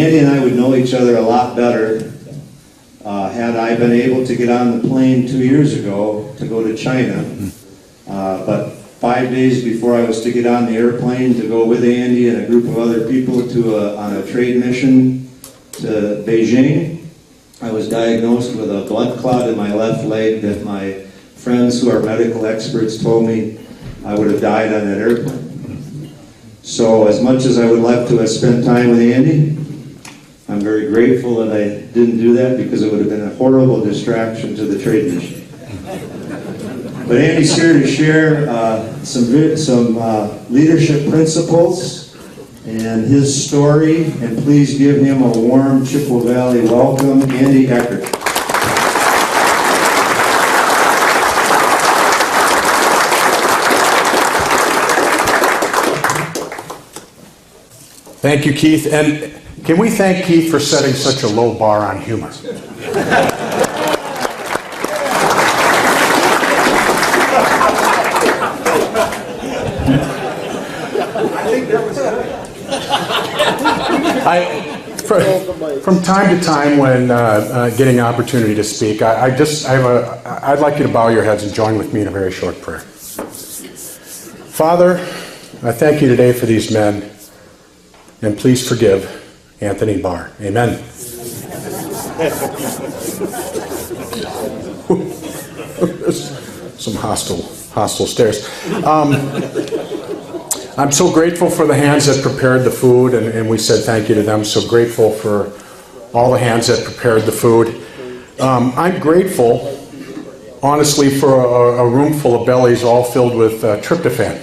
Andy and I would know each other a lot better had I been able to get on the plane 2 years ago to go to China. But 5 days before I was to get on the airplane to go with Andy and a group of other people on a trade mission to Beijing, I was diagnosed with a blood clot in my left leg that my friends who are medical experts told me I would have died on that airplane. So as much as I would love to have spent time with Andy, I'm very grateful that I didn't do that because it would have been a horrible distraction to the trade mission. But Andy's here to share some leadership principles and his story, and please give him a warm Chippewa Valley welcome, Andy Eckert. Thank you, Keith. And can we thank Keith for setting such a low bar on humor? From time to time, when getting an opportunity to speak, I'd like you to bow your heads and join with me in a very short prayer. Father, I thank you today for these men, and please forgive Anthony Barr. Amen. Some hostile stares. I'm so grateful for the hands that prepared the food, and we said thank you to them. So grateful for all the hands that prepared the food. I'm grateful, honestly, for a room full of bellies all filled with tryptophan.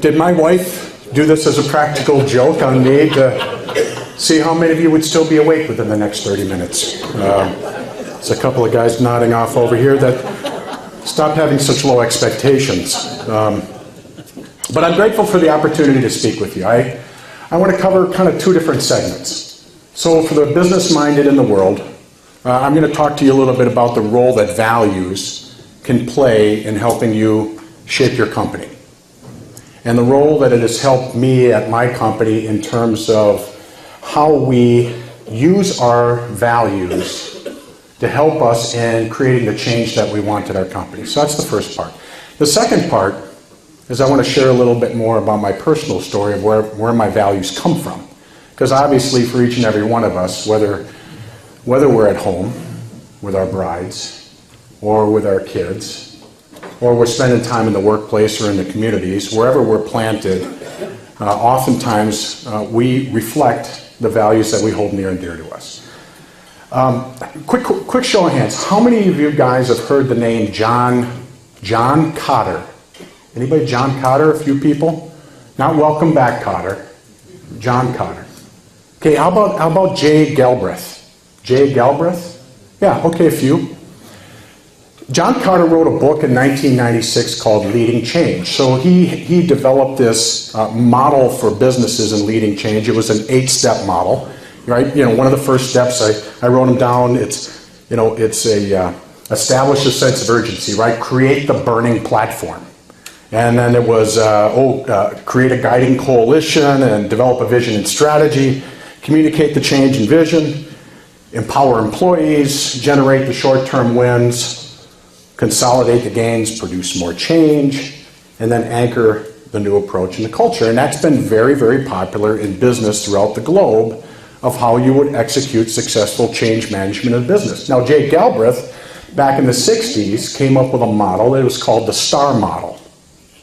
Did my wife do this as a practical joke on me to see how many of you would still be awake within the next 30 minutes? There's a couple of guys nodding off over here that stopped having such low expectations. But I'm grateful for the opportunity to speak with you. I want to cover kind of two different segments. So for the business-minded in the world, I'm going to talk to you a little bit about the role that values can play in helping you shape your company, and the role that it has helped me at my company in terms of how we use our values to help us in creating the change that we want at our company. So that's the first part. The second part is I want to share a little bit more about my personal story of where my values come from. Because obviously for each and every one of us, whether we're at home with our brides, or with our kids, or we're spending time in the workplace or in the communities, wherever we're planted, oftentimes we reflect the values that we hold near and dear to us. Quick show of hands. How many of you guys have heard the name John Cotter? Anybody? John Cotter? A few people? Not Welcome Back Cotter. John Cotter. Okay, how about Jay Galbraith? Jay Galbraith? Yeah, okay, a few. John Cotter wrote a book in 1996 called Leading Change. So he developed this model for businesses in leading change. It was an 8-step model. Right, one of the first steps I wrote them down. It's establish a sense of urgency. Right, create the burning platform, and then it was create a guiding coalition and develop a vision and strategy, communicate the change and vision, empower employees, generate the short-term wins, consolidate the gains, produce more change, and then anchor the new approach in the culture. And that's been very, very popular in business throughout the globe, of how you would execute successful change management in business. Now, Jay Galbraith, back in the 60s, came up with a model that was called the STAR model.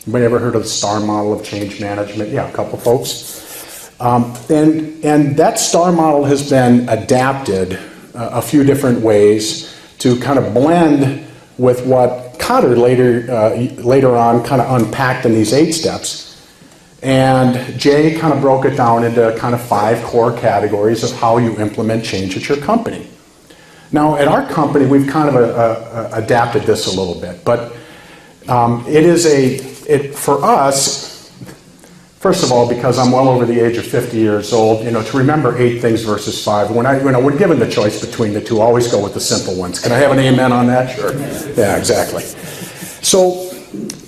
Anybody ever heard of the STAR model of change management? Yeah, a couple folks. And that STAR model has been adapted a few different ways to kind of blend with what Cotter later on kind of unpacked in these 8 steps. And Jay kind of broke it down into kind of 5 core categories of how you implement change at your company. Now, at our company, we've kind of adapted this a little bit, but for us, first of all, because I'm well over the age of 50 years old, to remember 8 things versus 5. When we're given the choice between the two, always go with the simple ones. Can I have an amen on that? Sure. Yeah, exactly. So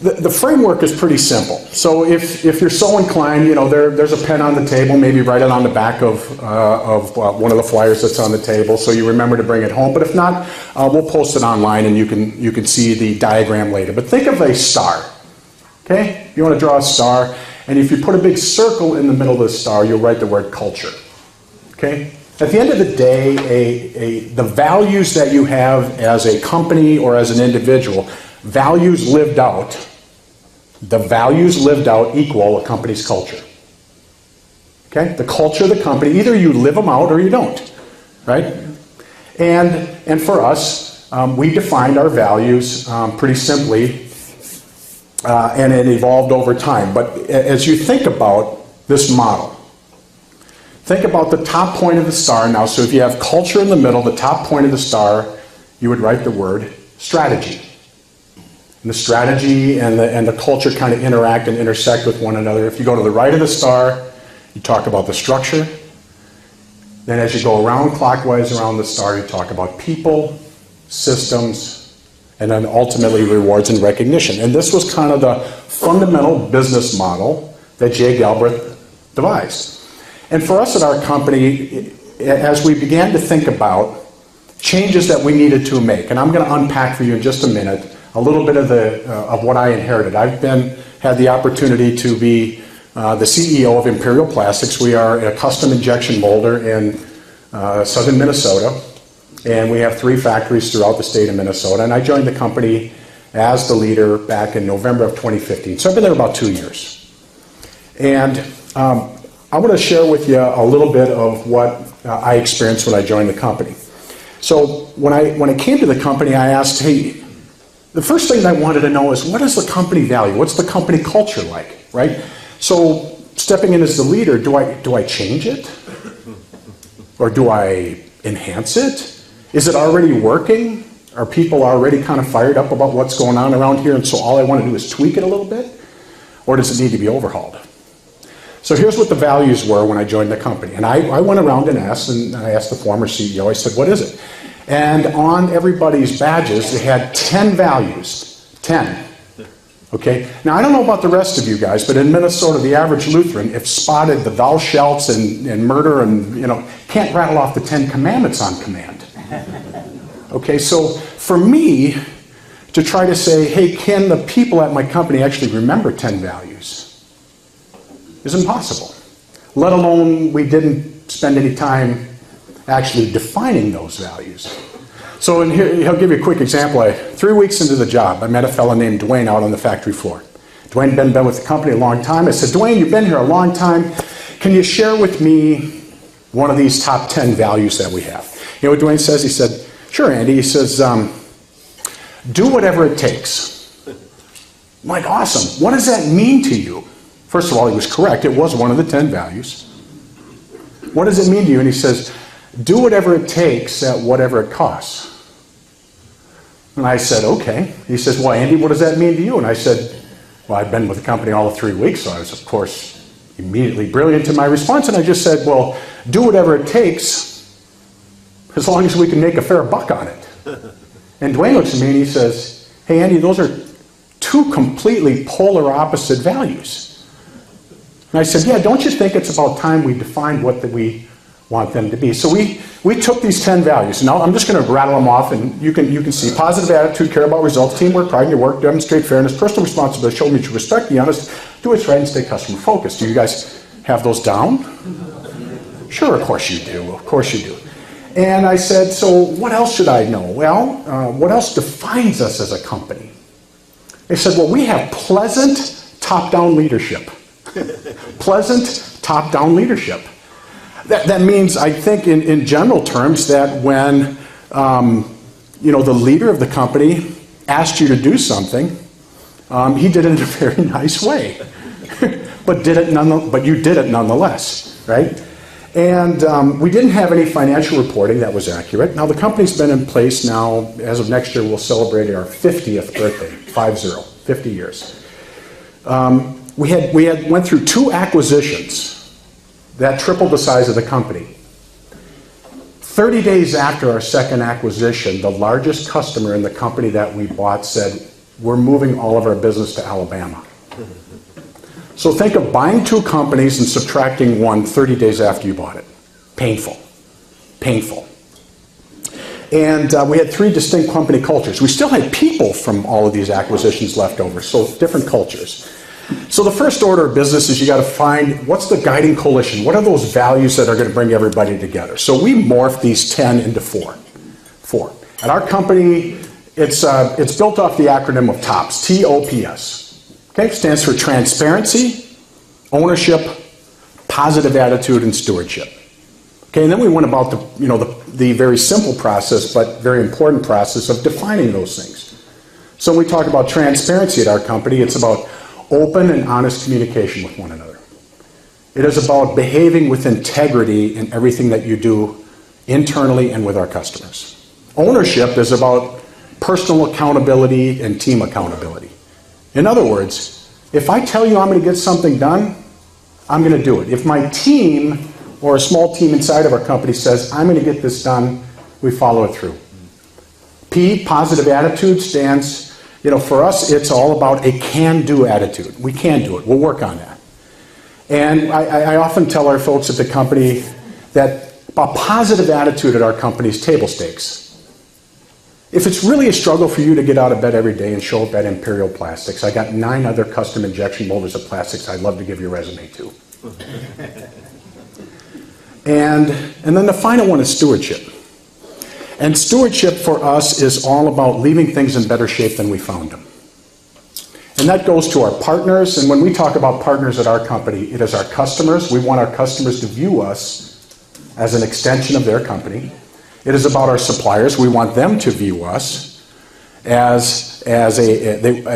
the framework is pretty simple. So if you're so inclined, there's a pen on the table, maybe write it on the back of one of the flyers that's on the table so you remember to bring it home. But if not, we'll post it online and you can see the diagram later. But think of a star, okay? You want to draw a star, and if you put a big circle in the middle of the star, you'll write the word culture, okay? At the end of the day, the values that you have as a company or as an individual, values lived out, the values lived out equal a company's culture. Okay? The culture of the company, either you live them out or you don't, right? And for us, we defined our values pretty simply, and it evolved over time. But as you think about this model, think about the top point of the star now. So if you have culture in the middle, the top point of the star, you would write the word strategy. And the strategy and the culture kind of interact and intersect with one another. If you go to the right of the star, you talk about the structure. Then as you go around clockwise around the star, you talk about people, systems, and then ultimately rewards and recognition. And this was kind of the fundamental business model that Jay Galbraith devised. And for us at our company, as we began to think about changes that we needed to make, and I'm going to unpack for you in just a minute a little bit of what I inherited. I've had the opportunity to be the CEO of Imperial Plastics. We are a custom injection molder in southern Minnesota, and we have 3 factories throughout the state of Minnesota. And I joined the company as the leader back in November of 2015. So I've been there about 2 years. And I want to share with you a little bit of what I experienced when I joined the company. So when I came to the company, I asked, hey, the first thing I wanted to know is, what is the company value? What's the company culture like, right? So stepping in as the leader, do I change it? Or do I enhance it? Is it already working? Are people already kind of fired up about what's going on around here, and so all I want to do is tweak it a little bit? Or does it need to be overhauled? So here's what the values were when I joined the company. And I went around and I asked the former CEO, I said, what is it? And on everybody's badges, they had 10 values. 10. Okay? Now, I don't know about the rest of you guys, but in Minnesota, the average Lutheran, if spotted the thou shalts and murder and, can't rattle off the 10 commandments on command. Okay, so for me, to try to say, hey, can the people at my company actually remember 10 values? Is impossible. Let alone we didn't spend any time actually defining those values. So in here, I'll give you a quick example. 3 weeks into the job, I met a fellow named Dwayne out on the factory floor. Dwayne had been with the company a long time. I said, Dwayne, you've been here a long time. Can you share with me one of these top 10 values that we have? You know what Dwayne says? He said, sure, Andy. He says, do whatever it takes. I'm like, awesome. What does that mean to you? First of all, he was correct. It was one of the 10 values. What does it mean to you? And he says, do whatever it takes at whatever it costs. And I said, okay. He says, well, Andy, what does that mean to you? And I said, well, I've been with the company all of 3 weeks, so I was, of course, immediately brilliant in my response. And I just said, well, do whatever it takes as long as we can make a fair buck on it. And Dwayne looks at me and he says, hey, Andy, those are 2 completely polar opposite values. And I said, yeah, don't you think it's about time we defined what we want them to be? So we took these 10 values. Now I'm just going to rattle them off, and you can see positive attitude, care about results, teamwork, pride in your work, demonstrate fairness, personal responsibility, show mutual respect, be honest, do what's right, and stay customer focused. Do you guys have those down? Sure, of course you do. Of course you do. And I said, so what else should I know? Well, what else defines us as a company? They said, well, we have pleasant top-down leadership. Pleasant top-down leadership. That means, I think, in general terms, that when the leader of the company asked you to do something, he did it in a very nice way, but you did it nonetheless, right? And we didn't have any financial reporting that was accurate. Now the company's been in place now. As of next year, we'll celebrate our 50th birthday, 50 years. We went through 2 acquisitions that tripled the size of the company. 30 days after our second acquisition, the largest customer in the company that we bought said, we're moving all of our business to Alabama. So think of buying 2 companies and subtracting one 30 days after you bought it. Painful. Painful. And we had 3 distinct company cultures. We still had people from all of these acquisitions left over, so different cultures. So the first order of business is you got to find what's the guiding coalition. What are those values that are going to bring everybody together? So we morphed these 10 into 4. At our company, it's built off the acronym of TOPS, T-O-P-S. Okay, stands for transparency, ownership, positive attitude, and stewardship. Okay, and then we went about the very simple process, but very important process of defining those things. So when we talk about transparency at our company, it's about open and honest communication with one another. It is about behaving with integrity in everything that you do internally and with our customers. Ownership is about personal accountability and team accountability. In other words, if I tell you I'm going to get something done, I'm going to do it. If my team or a small team inside of our company says, I'm going to get this done, we follow it through. P, positive attitude, stands, for us, it's all about a can-do attitude. We can do it. We'll work on that. And I often tell our folks at the company that a positive attitude at our company is table stakes. If it's really a struggle for you to get out of bed every day and show up at Imperial Plastics, I got 9 other custom injection molders of plastics I'd love to give your resume to. And then the final one is stewardship. And stewardship for us is all about leaving things in better shape than we found them. And that goes to our partners. And when we talk about partners at our company, it is our customers. We want our customers to view us as an extension of their company. It is about our suppliers. We want them to view us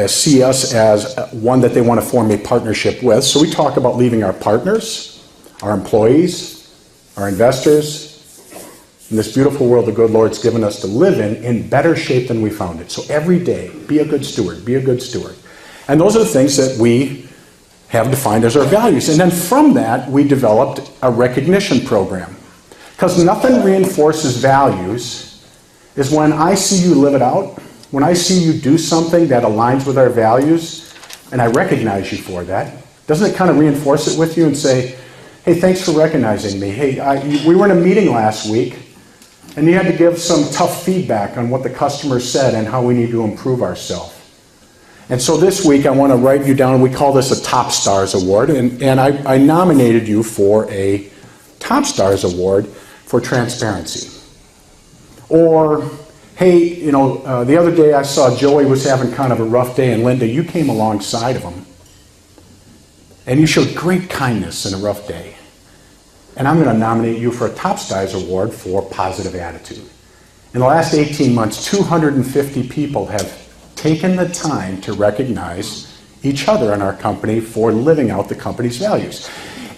see us as one that they want to form a partnership with. So we talk about leaving our partners, our employees, our investors, in this beautiful world the good Lord's given us to live in better shape than we found it. So every day, be a good steward, be a good steward. And those are the things that we have defined as our values. And then from that, we developed a recognition program. Because nothing reinforces values is when I see you live it out, when I see you do something that aligns with our values, and I recognize you for that. Doesn't it kind of reinforce it with you and say, hey, thanks for recognizing me. Hey, we were in a meeting last week, and you had to give some tough feedback on what the customer said and how we need to improve ourselves. And so this week I want to write you down, we call this a Top Stars Award, and I nominated you for a Top Stars Award for transparency. Or, hey, the other day I saw Joey was having kind of a rough day, and Linda, you came alongside of him, and you showed great kindness in a rough day. And I'm going to nominate you for a Top Stars Award for positive attitude. In the last 18 months, 250 people have taken the time to recognize each other in our company for living out the company's values.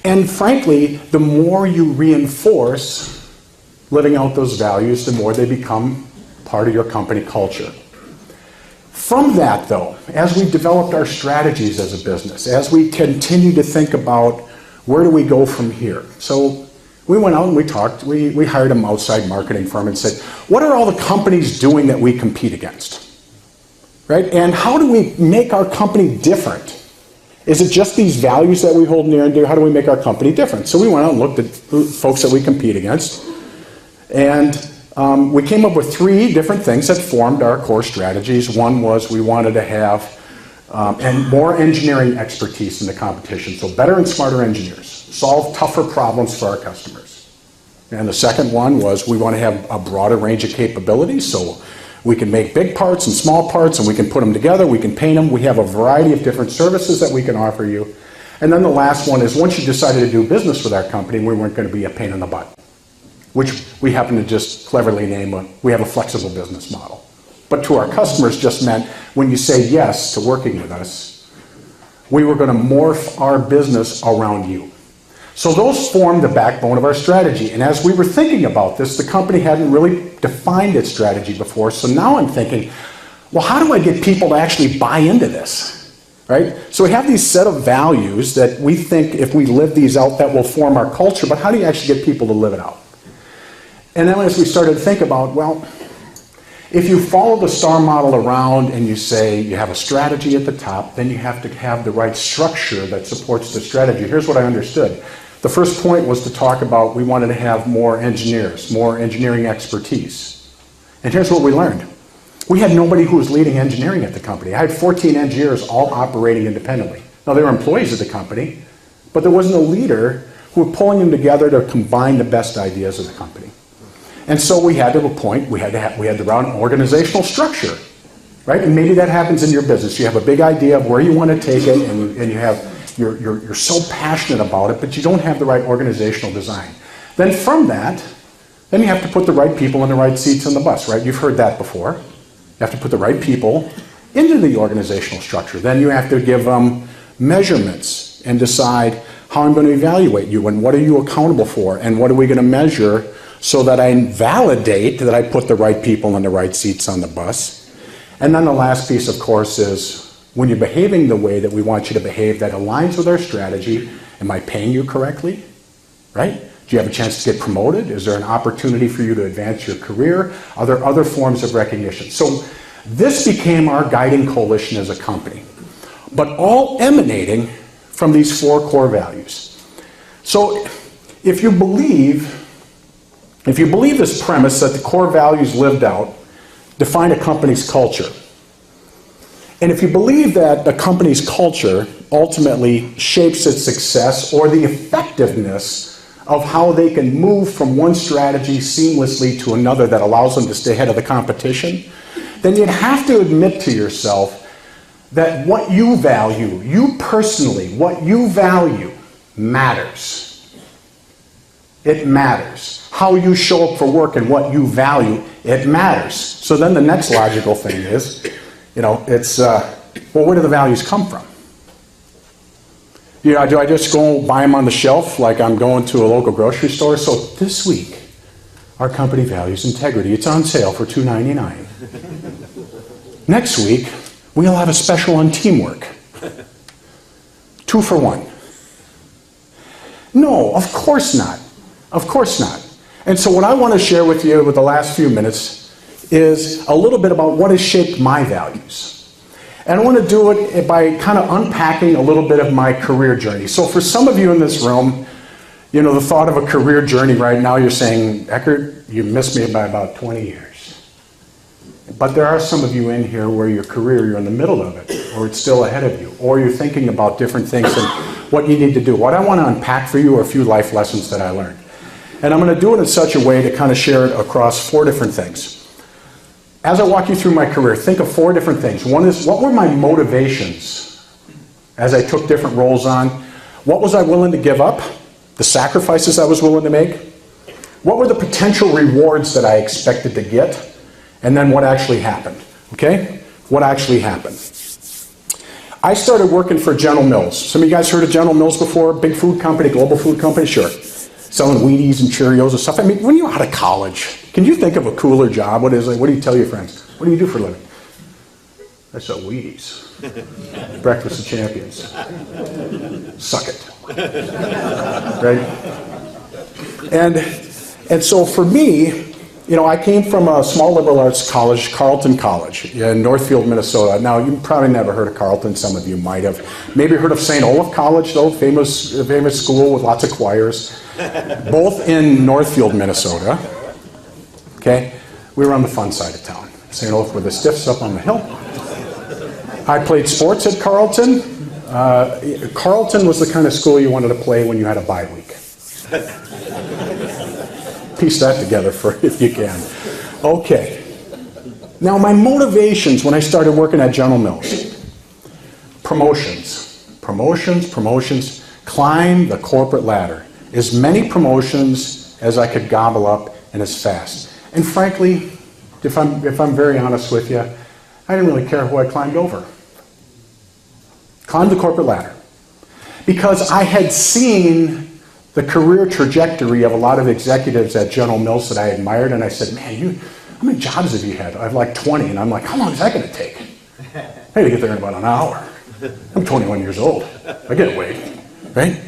And frankly, the more you reinforce living out those values, the more they become part of your company culture. From that, though, as we developed our strategies as a business, as we continue to think about where do we go from here? So we went out and we talked, we hired an outside marketing firm and said, what are all the companies doing that we compete against? Right? And how do we make our company different? Is it just these values that we hold near and dear? How do we make our company different? So we went out and looked at folks that we compete against. And we came up with 3 different things that formed our core strategies. One was we wanted to have more engineering expertise in the competition. So better and smarter engineers. Solve tougher problems for our customers. And the second one was we want to have a broader range of capabilities. So we can make big parts and small parts, and we can put them together, we can paint them, we have a variety of different services that we can offer you. And then the last one is once you decided to do business with our company, we weren't going to be a pain in the butt, which we happen to just cleverly name we have a flexible business model. But to our customers just meant when you say yes to working with us, we were going to morph our business around you. So those formed the backbone of our strategy. And as we were thinking about this, the company hadn't really defined its strategy before. So now I'm thinking, well, how do I get people to actually buy into this? Right? So we have these set of values that we think if we live these out, that will form our culture. But how do you actually get people to live it out? And then as we started to think about, well, If you follow the STAR model around and you say you have a strategy at the top, then you have to have the right structure that supports the strategy. Here's what I understood. The first point was to talk about we wanted to have more engineers, more engineering expertise. And here's what we learned. We had nobody who was leading engineering at the company. I had 14 engineers all operating independently. Now, they were employees of the company, but there wasn't a leader who was pulling them together to combine the best ideas of the company. And so we had to appoint, we had the right organizational structure, right? And maybe that happens in your business. You have a big idea of where you want to take it, and you're so passionate about it, but you don't have the right organizational design. Then from that, then you have to put the right people in the right seats on the bus, right? You've heard that before. You have to put the right people into the organizational structure. Then you have to give them measurements and decide how I'm going to evaluate you and what are you accountable for and what are we going to measure so that I validate that I put the right people in the right seats on the bus. And then the last piece, of course, is when you're behaving the way that we want you to behave that aligns with our strategy, am I paying you correctly, right? Do you have a chance to get promoted? Is there an opportunity for you to advance your career? Are there other forms of recognition? So this became our guiding coalition as a company, but all emanating from these 4 core values. So if you believe this premise that the core values lived out define a company's culture, and if you believe that a company's culture ultimately shapes its success or the effectiveness of how they can move from one strategy seamlessly to another that allows them to stay ahead of the competition, then you'd have to admit to yourself that what you value, you personally, what you value matters. It matters. How you show up for work and what you value, it matters. So then the next logical thing is, it's, well, where do the values come from? Do I just go buy them on the shelf like I'm going to a local grocery store? So this week, our company values integrity. It's on sale for $2.99. Next week, we'll have a special on teamwork. 2 for 1. No, of course not. Of course not. And so what I want to share with you with the last few minutes is a little bit about what has shaped my values. And I want to do it by kind of unpacking a little bit of my career journey. So for some of you in this room, the thought of a career journey right now, you're saying, Eckert, you missed me by about 20 years. But there are some of you in here where your career, you're in the middle of it, or it's still ahead of you, or you're thinking about different things and what you need to do. What I want to unpack for you are a few life lessons that I learned. And I'm going to do it in such a way to kind of share it across 4 different things. As I walk you through my career, think of 4 different things. One is, what were my motivations as I took different roles on? What was I willing to give up? The sacrifices I was willing to make? What were the potential rewards that I expected to get? And then what actually happened, okay? What actually happened? I started working for General Mills. Some of you guys heard of General Mills before? Big food company, global food company? Sure. Selling Wheaties and Cheerios and stuff. I mean, when you're out of college, can you think of a cooler job? What do you tell your friends? What do you do for a living? I sell Wheaties. Breakfast of Champions. Suck it. Right? And so for me, I came from a small liberal arts college, Carleton College, in Northfield, Minnesota. Now, you probably never heard of Carleton. Some of you might have. Maybe heard of St. Olaf College, though, famous school with lots of choirs. Both in Northfield, Minnesota. Okay? We were on the fun side of town. St. Olaf were the stiffs up on the hill. I played sports at Carleton. Carleton was the kind of school you wanted to play when you had a bye week. Piece that together if you can. Okay. Now my motivations when I started working at General Mills. Promotions. Climb the corporate ladder. As many promotions as I could gobble up and as fast. And frankly, if I'm very honest with you, I didn't really care who I climbed over. Climbed the corporate ladder. Because I had seen the career trajectory of a lot of executives at General Mills that I admired, and I said, man, how many jobs have you had? I have like 20, and I'm like, how long is that going to take? I need to get there in about an hour. I'm 21 years old. I get away, right?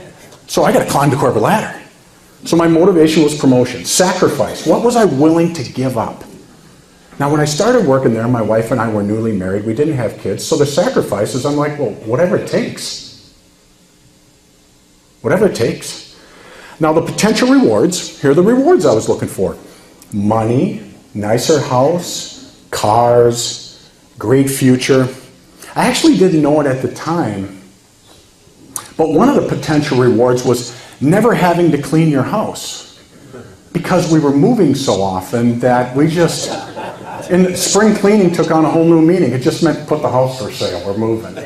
So I got to climb the corporate ladder. So my motivation was promotion. Sacrifice. What was I willing to give up? Now, when I started working there, my wife and I were newly married. We didn't have kids. So the sacrifices, I'm like, well, whatever it takes. Whatever it takes. Now, the potential rewards, here are the rewards I was looking for. Money, nicer house, cars, great future. I actually didn't know it at the time, but one of the potential rewards was never having to clean your house, because we were moving so often that we just, and spring cleaning took on a whole new meaning. It just meant put the house for sale, we're moving.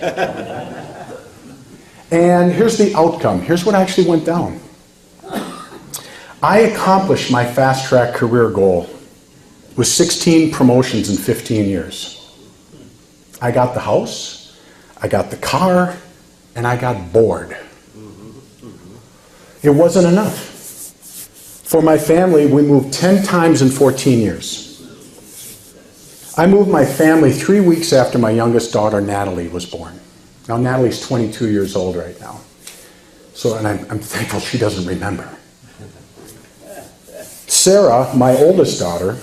And here's the outcome. Here's what actually went down. I accomplished my fast-track career goal with 16 promotions in 15 years. I got the house, I got the car, and I got bored. It wasn't enough. For my family, we moved 10 times in 14 years. I moved my family 3 weeks after my youngest daughter, Natalie, was born. Now, Natalie's 22 years old right now. So, and I'm thankful she doesn't remember. Sarah, my oldest daughter,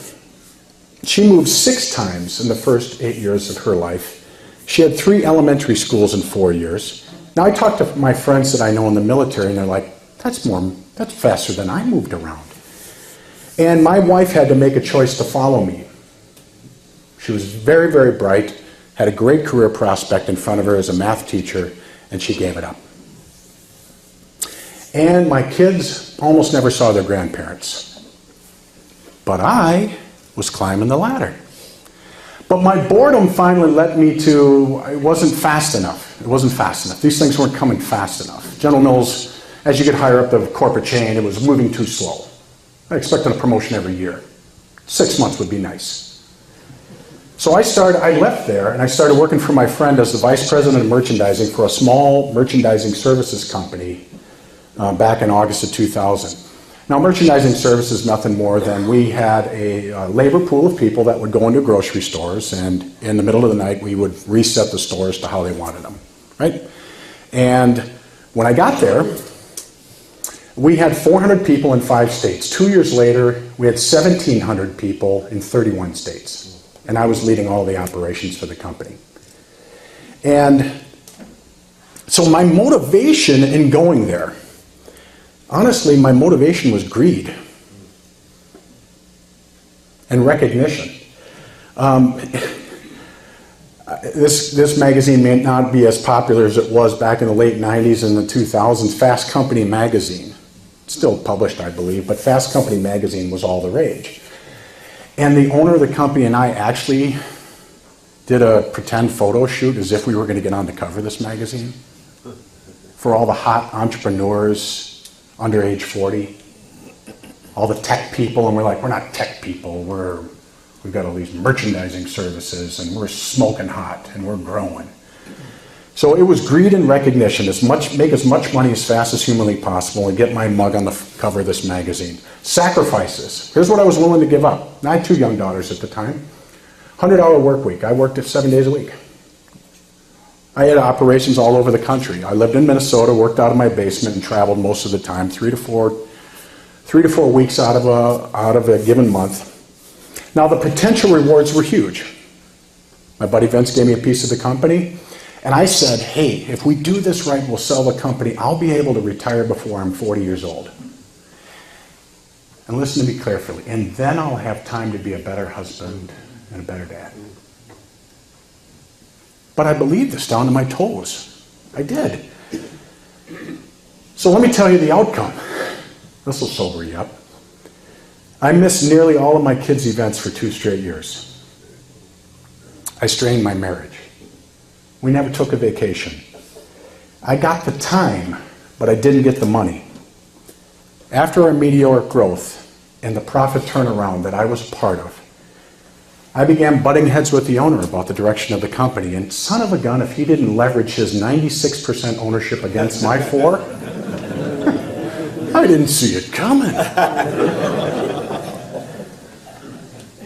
she moved 6 times in the first 8 years of her life. She had 3 elementary schools in 4 years. Now, I talk to my friends that I know in the military, and they're like, that's faster than I moved around. And my wife had to make a choice to follow me. She was very, very bright, had a great career prospect in front of her as a math teacher, and she gave it up. And my kids almost never saw their grandparents. But I was climbing the ladder. But my boredom finally led me to, it wasn't fast enough. It wasn't fast enough. These things weren't coming fast enough. General Mills, as you get higher up the corporate chain, it was moving too slow. I expected a promotion every year. 6 months would be nice. So I left there and I started working for my friend as the vice president of merchandising for a small merchandising services company back in August of 2000. Now, merchandising service is nothing more than we had a labor pool of people that would go into grocery stores, and in the middle of the night, we would reset the stores to how they wanted them, right? And when I got there, we had 400 people in 5 states. 2 years later, we had 1,700 people in 31 states, and I was leading all the operations for the company. And so my motivation in going there, honestly, my motivation was greed and recognition. This magazine may not be as popular as it was back in the late 90s and the 2000s. Fast Company magazine, still published, I believe, but Fast Company magazine was all the rage. And the owner of the company and I actually did a pretend photo shoot as if we were going to get on the cover of this magazine for all the hot entrepreneurs under age 40, all the tech people, and we're like, we're not tech people, we've got all these merchandising services, and we're smoking hot, and we're growing. So it was greed and recognition, make as much money as fast as humanly possible, and get my mug on the cover of this magazine. Sacrifices. Here's what I was willing to give up. I had 2 young daughters at the time. 100-hour work week. I worked 7 days a week. I had operations all over the country. I lived in Minnesota, worked out of my basement, and traveled most of the time, 3 to 4 weeks out of a given month. Now, the potential rewards were huge. My buddy Vince gave me a piece of the company, and I said, hey, if we do this right, we'll sell the company. I'll be able to retire before I'm 40 years old. And listen to me carefully. And then I'll have time to be a better husband and a better dad. But I believed this down to my toes. I did. So let me tell you the outcome. This will sober you up. I missed nearly all of my kids' events for 2 straight years. I strained my marriage. We never took a vacation. I got the time, but I didn't get the money. After our meteoric growth and the profit turnaround that I was a part of, I began butting heads with the owner about the direction of the company, and son of a gun, if he didn't leverage his 96% ownership against my 4, I didn't see it coming.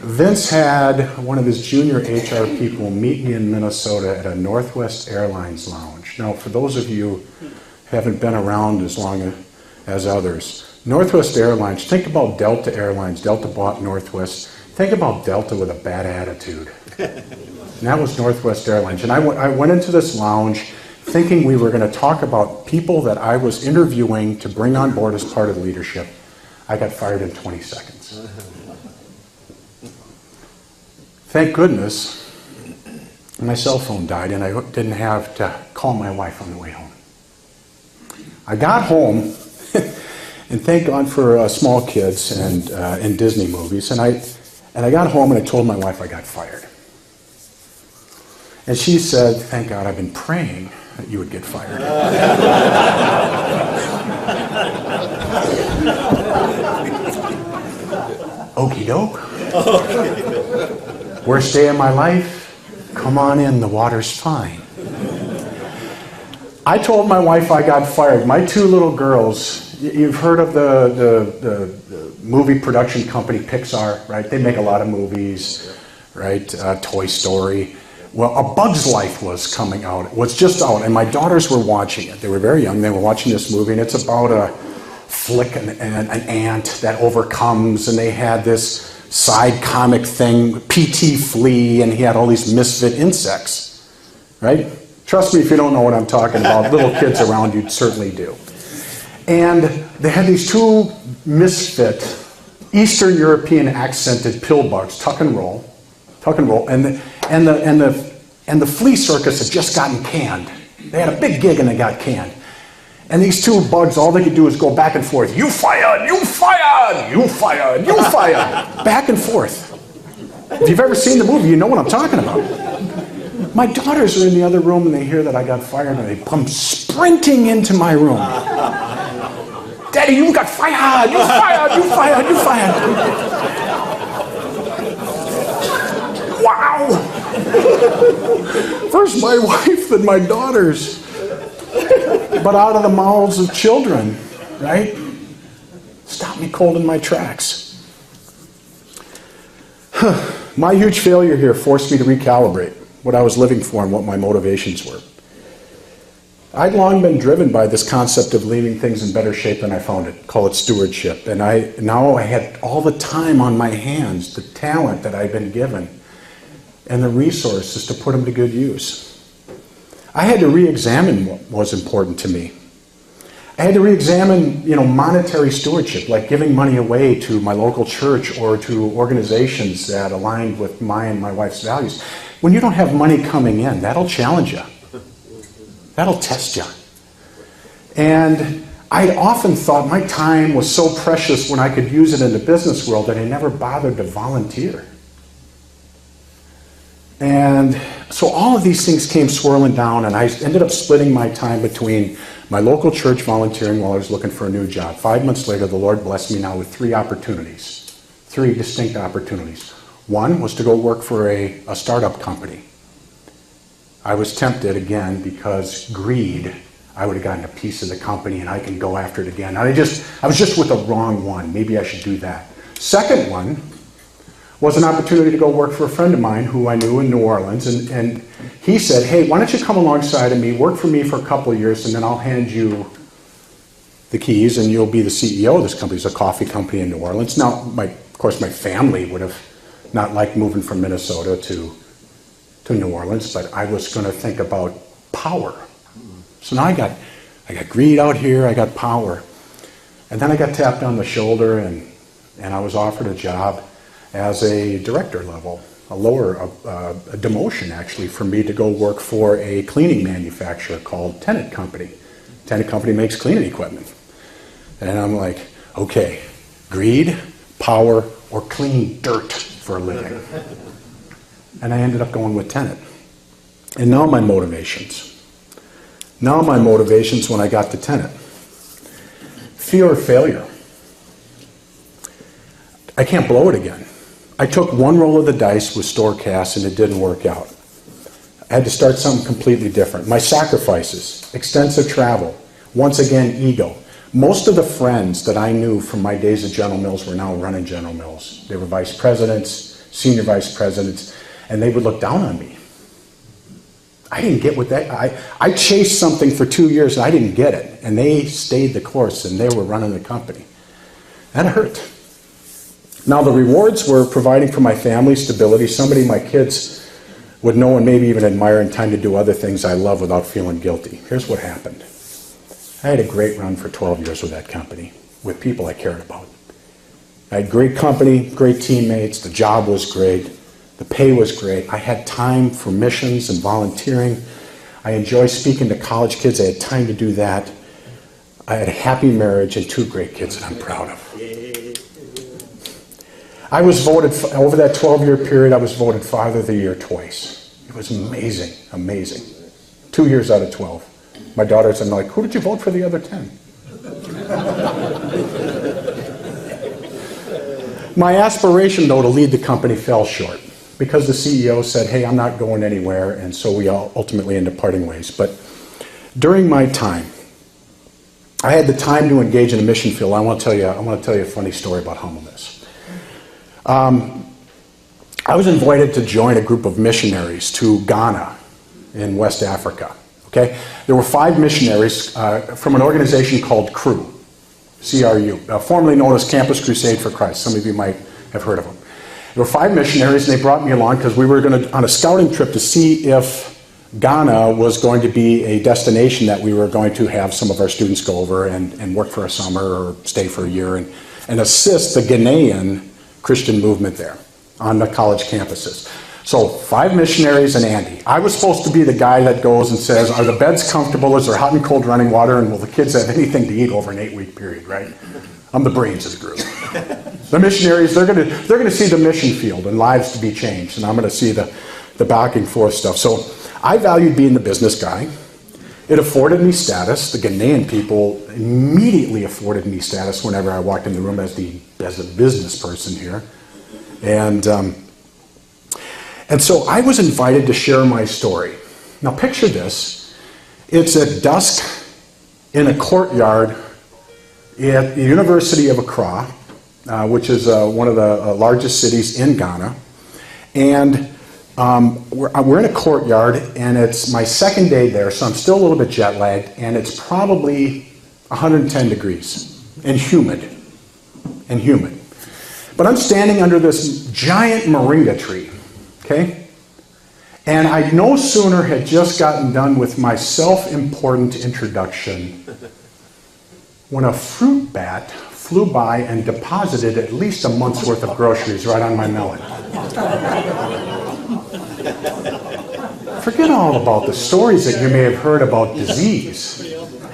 Vince had one of his junior HR people meet me in Minnesota at a Northwest Airlines lounge. Now, for those of you who haven't been around as long as others, Northwest Airlines, think about Delta Airlines. Delta bought Northwest. Think about Delta with a bad attitude. And that was Northwest Airlines. And I went into this lounge thinking we were going to talk about people that I was interviewing to bring on board as part of leadership. I got fired in 20 seconds. Thank goodness my cell phone died and I didn't have to call my wife on the way home. I got home, and thank God for small kids and Disney movies, and I got home and I told my wife I got fired. And she said, thank God, I've been praying that you would get fired. Okie doke. Worst day of my life? Come on in, the water's fine. I told my wife I got fired. My two little girls, you've heard of the movie production company Pixar, right? They make a lot of movies, right? Toy Story. Well, A Bug's Life was coming out. It was just out, and my daughters were watching it. They were very young. They were watching this movie, and it's about a flick and an ant that overcomes, and they had this side comic thing, P.T. Flea, and he had all these misfit insects, right? Trust me if you don't know what I'm talking about. Little kids around you certainly do. And they had these two misfit Eastern European accented pill bugs, tuck and roll, and the flea circus had just gotten canned. They had a big gig and they got canned. And these two bugs, all they could do is go back and forth. You fired, you fired, you fired, you fired. Back and forth. If you've ever seen the movie, you know what I'm talking about. My daughters are in the other room and they hear that I got fired and they come sprinting into my room. Daddy, you got fired, you fired, you fired, you fired. Wow. First my wife, then my daughters. But out of the mouths of children, right? Stop me cold in my tracks. My huge failure here forced me to recalibrate what I was living for and what my motivations were. I'd long been driven by this concept of leaving things in better shape than I found it, call it stewardship. And now I had all the time on my hands, the talent that I'd been given, and the resources to put them to good use. I had to re-examine what was important to me. I had to re-examine, monetary stewardship, like giving money away to my local church or to organizations that aligned with my and my wife's values. When you don't have money coming in, that'll challenge you. That'll test you. And I'd often thought my time was so precious when I could use it in the business world that I never bothered to volunteer. And so all of these things came swirling down, and I ended up splitting my time between my local church volunteering while I was looking for a new job. 5 months later, the Lord blessed me now with three distinct opportunities. One was to go work for a startup company. I was tempted again because greed. I would have gotten a piece of the company and I can go after it again. I was just with the wrong one. Maybe I should do that. Second one was an opportunity to go work for a friend of mine who I knew in New Orleans, and he said, hey, why don't you come alongside of me, work for me for a couple of years, and then I'll hand you the keys and you'll be the CEO of this company. It's a coffee company in New Orleans. Now, of course, my family would have not liked moving from Minnesota to New Orleans, but I was going to think about power. So now I got greed out here, I got power. And then I got tapped on the shoulder and I was offered a job as a director level, a demotion actually, for me to go work for a cleaning manufacturer called Tennant Company. Tennant Company makes cleaning equipment. And I'm like, okay, greed, power, or clean dirt for a living. And I ended up going with Tennant. And now my motivations when I got to Tennant. Fear of failure. I can't blow it again. I took one roll of the dice with Storecast and it didn't work out. I had to start something completely different. My sacrifices, extensive travel, once again, ego. Most of the friends that I knew from my days at General Mills were now running General Mills. They were vice presidents, senior vice presidents, and they would look down on me. I didn't get what I chased something for 2 years and I didn't get it. And they stayed the course and they were running the company. That hurt. Now, the rewards were providing for my family stability, somebody my kids would know and maybe even admire, in time to do other things I love without feeling guilty. Here's what happened. I had a great run for 12 years with that company, with people I cared about. I had great company, great teammates, the job was great, the pay was great. I had time for missions and volunteering. I enjoy speaking to college kids. I had time to do that. I had a happy marriage and 2 great kids that I'm proud of. I was voted, over that 12-year period, I was voted Father of the Year twice. It was amazing, amazing. 2 years out of 12. My daughters are like, who did you vote for the other 10? My aspiration, though, to lead the company fell short because the CEO said, hey, I'm not going anywhere, and so we all ultimately ended up parting ways. But during my time, I had the time to engage in a mission field. I want to tell you a funny story about humbleness. I was invited to join a group of missionaries to Ghana in West Africa. Okay, there were 5 missionaries from an organization called CRU, C-R-U, formerly known as Campus Crusade for Christ. Some of you might have heard of them. There were 5 missionaries, and they brought me along because we were on a scouting trip to see if Ghana was going to be a destination that we were going to have some of our students go over and work for a summer or stay for a year and assist the Ghanaian Christian movement there on the college campuses. So 5 missionaries and Andy. I was supposed to be the guy that goes and says, are the beds comfortable? Is there hot and cold running water? And will the kids have anything to eat over an 8-week period, right? I'm the brains of the group. The missionaries, they're going to see the mission field and lives to be changed. And I'm going to see the back and forth stuff. So I valued being the business guy. It afforded me status. The Ghanaian people immediately afforded me status whenever I walked in the room as a business person here. And so I was invited to share my story. Now picture this. It's at dusk in a courtyard at the University of Accra, which is one of the largest cities in Ghana. And we're in a courtyard, and it's my second day there, so I'm still a little bit jet lagged, and it's probably 110 degrees and humid. But I'm standing under this giant moringa tree, okay? And I no sooner had just gotten done with my self-important introduction when a fruit bat flew by and deposited at least a month's worth of groceries right on my melon. Forget all about the stories that you may have heard about disease,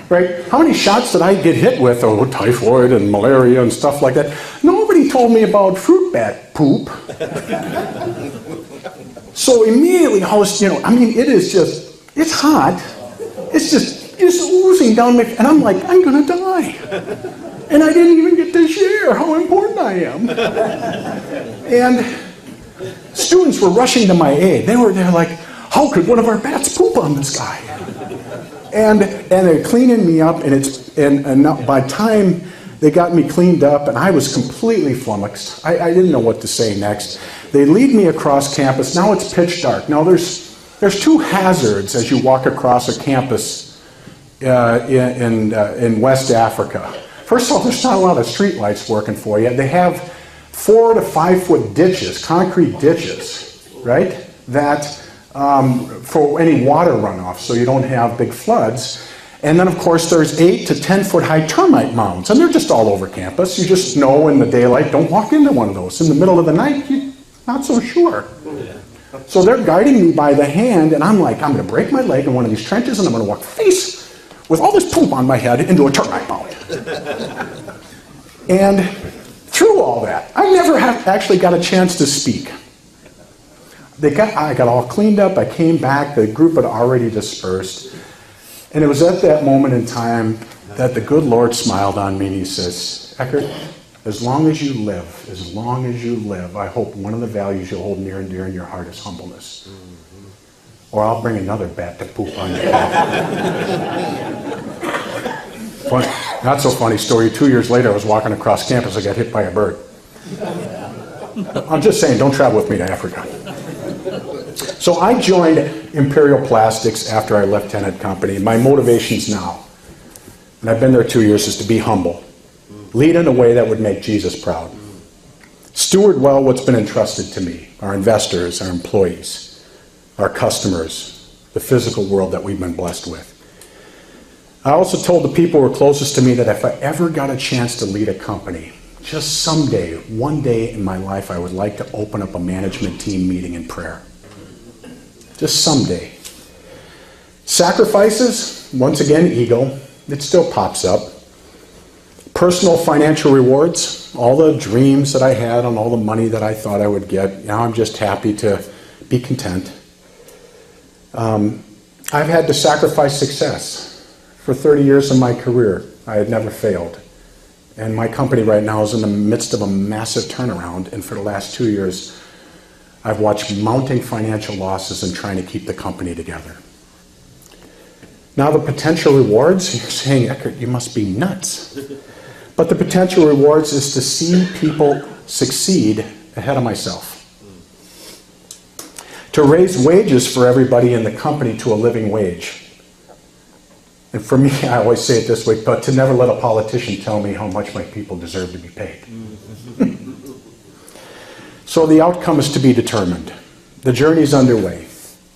right? How many shots did I get hit with? Oh, typhoid and malaria and stuff like that. Nobody told me about fruit bat poop. So immediately I was, it is just, it's hot. It's oozing down my, and I'm like, I'm gonna die. And I didn't even get to share how important I am. And students were rushing to my aid. They're like, how could one of our bats poop on this guy? And they're cleaning me up, and by the time they got me cleaned up, and I was completely flummoxed. I didn't know what to say next. They lead me across campus. Now it's pitch dark. Now there's 2 hazards as you walk across a campus in West Africa. First of all, there's not a lot of street lights working for you. They have 4 to 5 foot ditches, concrete ditches, right? That for any water runoff, so you don't have big floods. And then, of course, there's 8 to 10 foot high termite mounds, and they're just all over campus. You just know in the daylight, don't walk into one of those. In the middle of the night, you're not so sure. So they're guiding me by the hand, and I'm like, I'm going to break my leg in one of these trenches, and I'm going to walk face with all this poop on my head into a termite mound. And through all that, I never actually got a chance to speak. I got all cleaned up, I came back, the group had already dispersed. And it was at that moment in time that the good Lord smiled on me and he says, Eckert, as long as you live, I hope one of the values you'll hold near and dear in your heart is humbleness. Or I'll bring another bat to poop on your head. Not so funny story. 2 years later, I was walking across campus, I got hit by a bird. I'm just saying, don't travel with me to Africa. So I joined Imperial Plastics after I left Tenet Company. My motivations now, and I've been there 2 years, is to be humble, Lead in a way that would make Jesus proud. Steward well what's been entrusted to me, our investors, our employees, our customers, the physical world that we've been blessed with. I also told the people who were closest to me that if I ever got a chance to lead a company, just someday, one day in my life, I would like to open up a management team meeting in prayer. Just someday. Sacrifices, once again, ego, it still pops up. Personal financial rewards, all the dreams that I had and all the money that I thought I would get, now I'm just happy to be content. I've had to sacrifice success. For 30 years of my career, I had never failed. And my company right now is in the midst of a massive turnaround, and for the last 2 years, I've watched mounting financial losses and trying to keep the company together. Now the potential rewards, you're saying, Eckert, you must be nuts. But the potential rewards is to see people succeed ahead of myself. To raise wages for everybody in the company to a living wage. And for me, I always say it this way, but to never let a politician tell me how much my people deserve to be paid. So the outcome is to be determined. The journey is underway.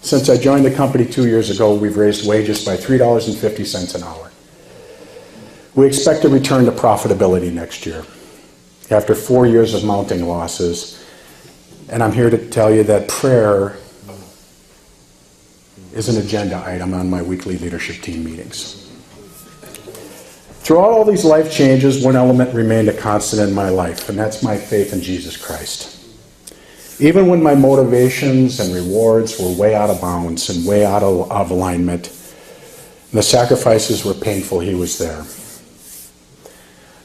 Since I joined the company 2 years ago, we've raised wages by $3.50 an hour. We expect to return to profitability next year after 4 years of mounting losses. And I'm here to tell you that prayer is an agenda item on my weekly leadership team meetings. Throughout all these life changes, one element remained a constant in my life, and that's my faith in Jesus Christ. Even when my motivations and rewards were way out of bounds and way out of alignment, and the sacrifices were painful, he was there.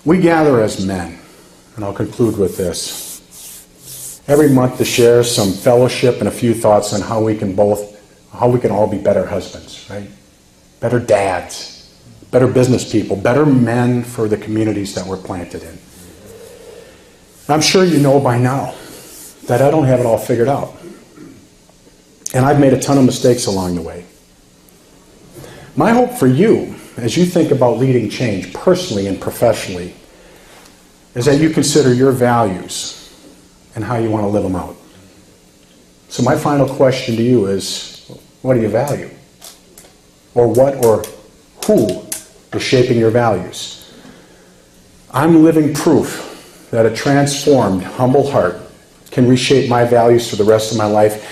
We gather as men, and I'll conclude with this, every month to share some fellowship and a few thoughts on how we can all be better husbands, right? Better dads, better business people, better men for the communities that we're planted in. I'm sure you know by now that I don't have it all figured out. And I've made a ton of mistakes along the way. My hope for you, as you think about leading change personally and professionally, is that you consider your values and how you want to live them out. So my final question to you is, what do you value? Or what or who is shaping your values? I'm living proof that a transformed, humble heart can reshape my values for the rest of my life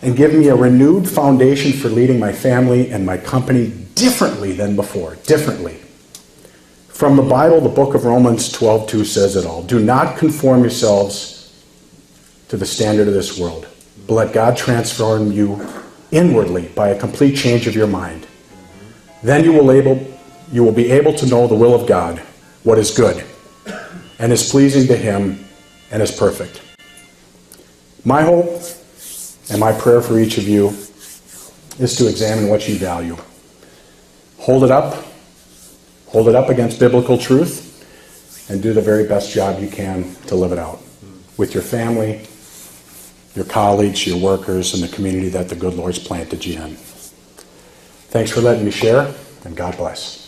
and give me a renewed foundation for leading my family and my company differently than before, differently. From the Bible, the book of Romans 12:2 says it all. Do not conform yourselves to the standard of this world, but let God transform you inwardly by a complete change of your mind. Then you will be able to know the will of God, what is good, and is pleasing to him, and is perfect. My hope and my prayer for each of you is to examine what you value. Hold it up against biblical truth, and do the very best job you can to live it out with your family, your colleagues, your workers, and the community that the good Lord's planted you in. Thanks for letting me share, and God bless.